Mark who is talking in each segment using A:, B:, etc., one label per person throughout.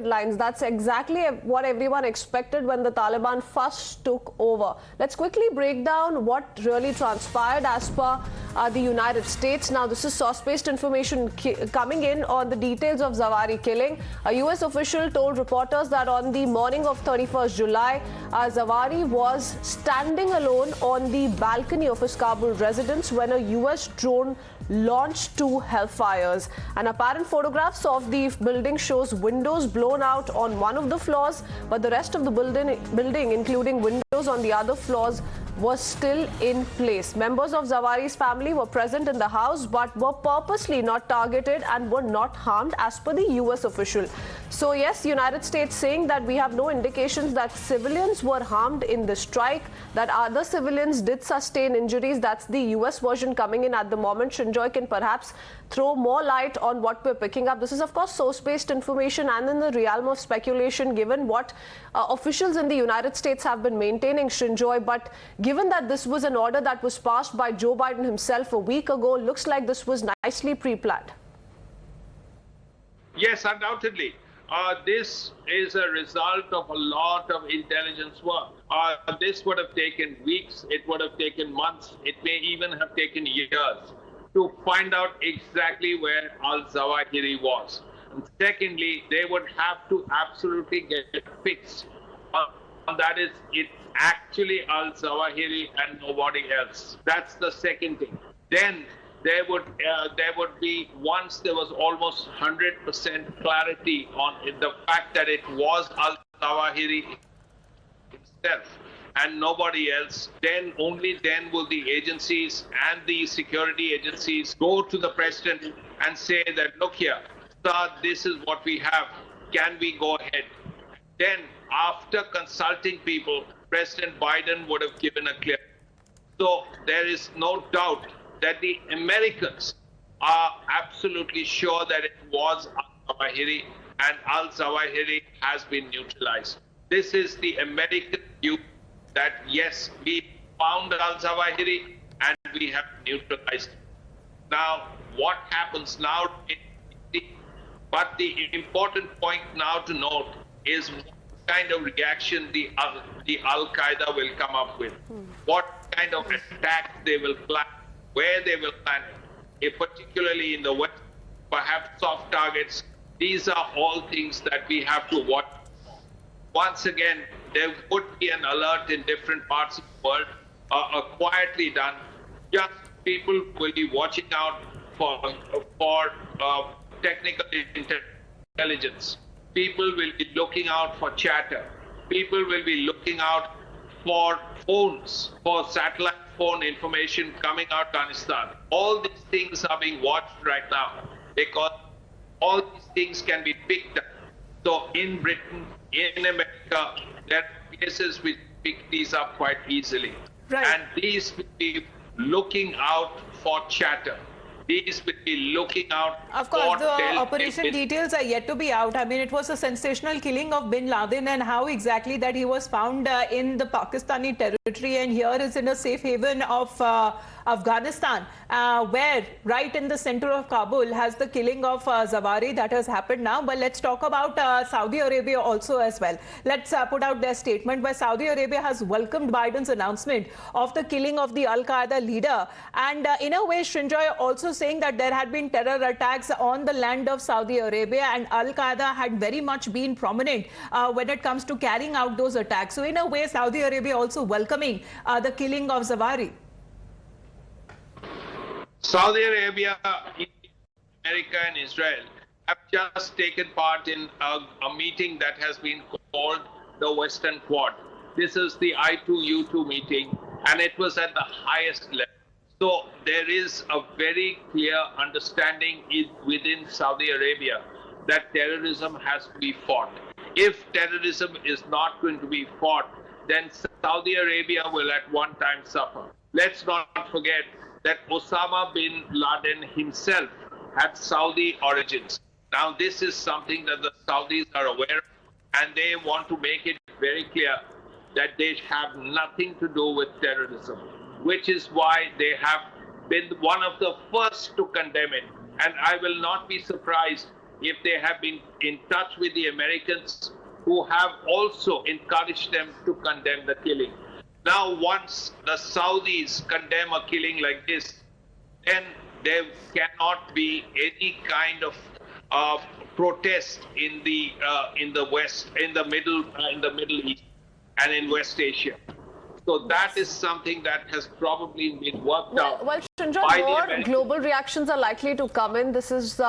A: lines. That's exactly what everyone expected when the Taliban first took over. Let's quickly break down what really transpired as per the United States. Now, this is source-based information coming in on the details of Zavari killing. A U.S. official told reporters that on the morning of 31st July, Zavari was standing alone on the balcony of his Kabul residence when a U.S. drone launched two hellfires. An apparent photographs of the building shows windows blown out on one of the floors, but the rest of the building, including windows on the other floors, was still in place. Members of Zawari's family were present in the house but were purposely not targeted and were not harmed as per the US official. So yes, United States saying that we have no indications that civilians were harmed in the strike, that other civilians did sustain injuries. That's the US version coming in at the moment. Shinjoy can perhaps throw more light on what we're picking up. This is of course source-based information and in the realm of speculation given what officials in the United States have been maintaining, Shinjoy. But given that this was an order that was passed by Joe Biden himself a week ago, looks like this was nicely pre-planned.
B: Yes, undoubtedly. This is a result of a lot of intelligence work. This would have taken weeks, it would have taken months, it may even have taken years to find out exactly where al-Zawahiri was. And secondly, they would have to absolutely get it fixed. That is, it's actually al-Zawahiri and nobody else. That's the second thing. Then there would be, once there was almost 100% clarity on the fact that it was al-Zawahiri himself and nobody else, then only then will the agencies and the security agencies go to the president and say that, look here, sir, this is what we have. Can we go ahead? Then, after consulting people, President Biden would have given a clear. So there is no doubt that the Americans are absolutely sure that it was al-Zawahiri and al-Zawahiri has been neutralized. This is the American view that yes, we found al-Zawahiri and we have neutralized. Now, what happens now? But the important point now to note is what kind of reaction the Al-Qaeda will come up with, what kind of attack they will plan, where they will plan, particularly in the West, perhaps soft targets. These are all things that we have to watch. Once again, there would be an alert in different parts of the world, quietly done. Just people will be watching out for technical intelligence. People will be looking out for chatter. People will be looking out for phones, for satellite phone information coming out of Afghanistan. All these things are being watched right now because all these things can be picked up. So in Britain, in America, there are places which pick these up quite easily.
A: Right.
B: And these will be looking out for chatter. These will be looking out.
C: Of course, the operation details are yet to be out. I mean, it was a sensational killing of bin Laden, and how exactly that he was found in the Pakistani territory and here is in a safe haven of Afghanistan, where right in the center of Kabul has the killing of Zavari that has happened now. But let's talk about Saudi Arabia also as well. Let's put out their statement where Saudi Arabia has welcomed Biden's announcement of the killing of the Al-Qaeda leader. And in a way, Shinjoy also saying that there had been terror attacks on the land of Saudi Arabia and Al-Qaeda had very much been prominent when it comes to carrying out those attacks. So in a way, Saudi Arabia also welcoming the killing of Zavari.
B: Saudi Arabia, America and Israel have just taken part in a meeting that has been called the Western Quad. This is the I2U2 meeting and it was at the highest level. So there is a very clear understanding within Saudi Arabia that terrorism has to be fought. If terrorism is not going to be fought, then Saudi Arabia will at one time suffer. Let's not forget that Osama bin Laden himself had Saudi origins. Now this is something that the Saudis are aware of and they want to make it very clear that they have nothing to do with terrorism, which is why they have been one of the first to condemn it. And I will not be surprised if they have been in touch with the Americans, who have also encouraged them to condemn the killing. Now, once the Saudis condemn a killing like this, then there cannot be any kind of protest in the West, in the Middle East, and in West Asia. So that is something that has probably been worked out.
A: Well,
B: by
A: Shinjoy,
B: the
A: more
B: Americans.
A: global reactions are likely to come in. This is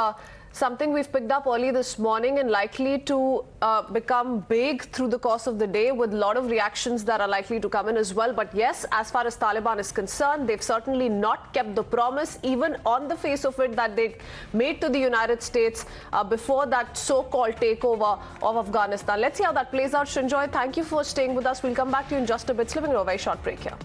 A: something we've picked up early this morning and likely to become big through the course of the day, with a lot of reactions that are likely to come in as well. But yes, as far as Taliban is concerned, they've certainly not kept the promise, even on the face of it, that they made to the United States before that so-called takeover of Afghanistan. Let's see how that plays out. Shinjoy, thank you for staying with us. We'll come back to you in just a bit. Slipping a very short break here.